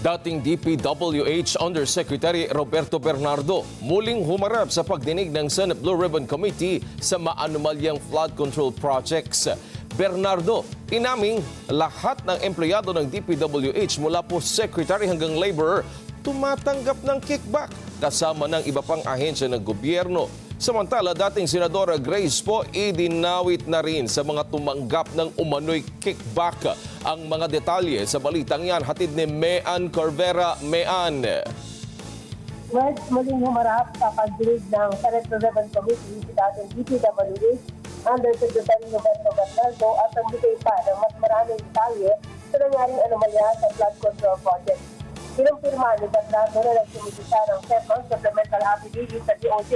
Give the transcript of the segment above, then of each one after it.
Dating DPWH Undersecretary Roberto Bernardo muling humarap sa pagdinig ng Senate Blue Ribbon Committee sa maanumalyang flood control projects. Bernardo, inaming lahat ng empleyado ng DPWH mula po secretary hanggang laborer tumatanggap ng kickback kasama ng iba pang ahensya ng gobyerno. Samantala, dating Senadora Grace po, idinawit na rin sa mga tumanggap ng umano'y kickback. Ang mga detalye sa balitang yan, hatid ni Mean Corvera. Mean. Well, muling humarap sa pagdinig ng Senate Blue Ribbon Committee si dating DPWH Undersecretary Roberto Bernardo at nagbigay pa ng mas maraming detalye sa nangyaring anomalya sa flood control project. Kinumpirma ni Bernardo na nagsumita ng SEPMAng supplemental affidavit sa DOJ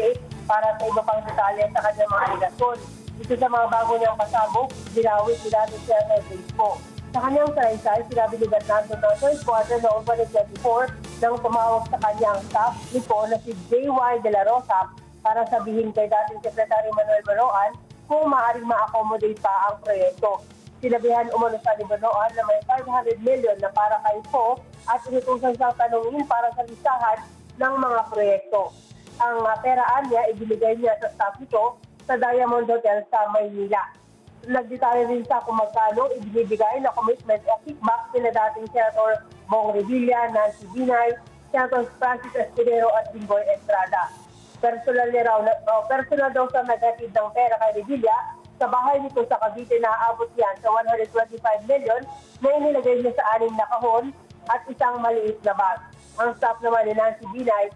para sa iba pang detalye sa kanyang mga aligasyon. Ito sa mga bago niyang pasabog, dinawit ni dating Senator Grace po. Sa kanyang salaysay, sinabi ni Bernardo na third quarter noong 2024 nang tumawag sa kanyang staff ni po na si J.Y. De La Rosa para sabihin kay dating Secretary Manuel Baroan kung maaaring ma-accommodate pa ang proyekto. Sinabihan umano sa ni Baroan na may 500 million na para kay po at inutusan siyang tanungin para sa listahan ng mga proyekto. Ang peraan niya, ibinigay niya sa staff nito sa Diamond Hotel sa Maynila. Nagdetalye rin sa kung magkano ibinibigay na commitment o kickback sila dating Senator Bong Revilla, Nancy Binay, Senator Francis Escudero at Bingoy Estrada. Personal daw sa naghatid ng pera kay Revilla, sa bahay nito sa Cavite na aabot yan sa 125 million na inilagay niya sa 6 na kahon at isang maliit na bag. Ang staff naman ni Nancy Binay,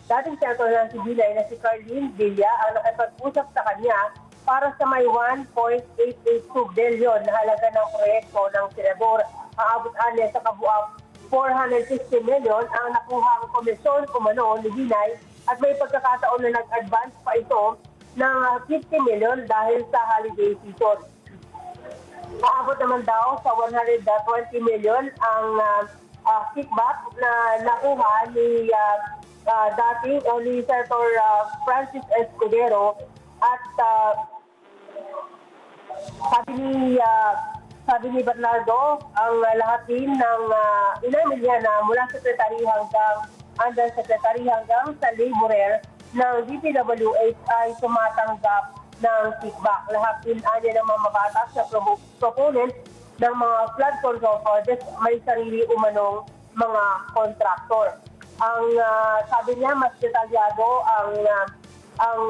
dating Senator Nancy Binay na si Carlene Villa ang nakipag-usap sa kanya para sa may 1.882 billion na halaga ng proyekto ng senador. Aabot niya sa kabuang 460 million ang nakuhang komisyon umano ni Binay at may pagkakataon na nag-advance pa ito ng 50 million dahil sa holiday season. Aabot naman daw sa 120 million ang kickback na nakuha ni dating ni Senator Francis Escudero at sabi ni Bernardo, ang lahat din ng inamin niya na mula secretary hanggang undersecretary hanggang sa laborer ng DPWH ay tumatanggap ng kickback. Lahat din niya ng mga mabatas na proponent ng mga flood control projects may sarili umanong mga contractor. Ang sabi niya, mas detalyado ang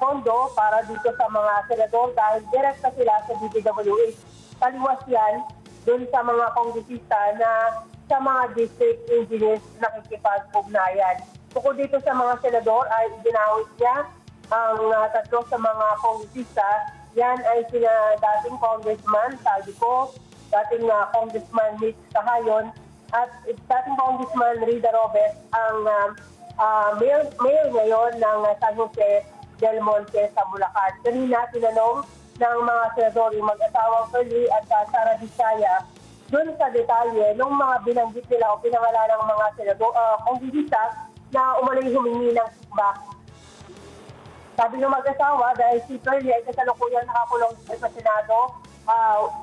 pondo para dito sa mga senador dahil direkta sila sa DPWH. Taliwas yan doon sa mga kongresista na sa mga district engineers nakikipag-ugnayan. Bukod dito sa mga senador ay idinawit niya ang tatlo sa mga kongresista. Yan ay sina dating Congressman Saldico, dating Congressman Mitch Cahayon, at dating Congressman Rida Robes, ang mayor ngayon ng San Jose del Monte sa Bulacan. Kanina tinanong ng mga senador yung mag-asawang Curly at Sara Disaya doon sa detalye ng mga binanggit nila o pinangalan ng mga senador, kongresista na umano'y humingi ng kickback. Sabi ng mag-asawa, dahil si Curly ay kasalukuyan nakakulong sa Senado,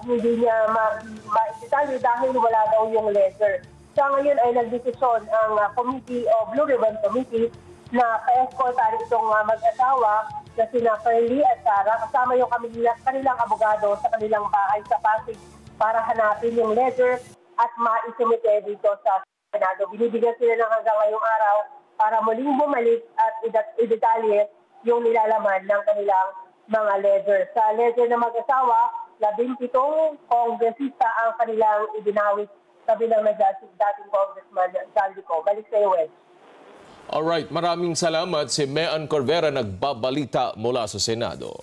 hindi niya ma-detalye dahil wala daw yung letter. Sa ngayon ay nagdesisyon ang committee o Blue Ribbon Committee na pa-escortan itong mag-asawa na sina Curly at Sara kasama yung kanilang abogado sa kanilang bahay sa Pasig para hanapin yung letter at maisumite dito sa Senado. Binibigyan sila ng hanggang ngayong araw para muling bumalik at idetalye yung nilalaman ng kanilang mga letter. Sa letter ng mag-asawa, 17 kongresista ang kanilang idinawit sa bilang na dating Congressman Saldico. Balik sa iyo, Wes. Alright, maraming salamat si Mean Corvera nagbabalita mula sa Senado.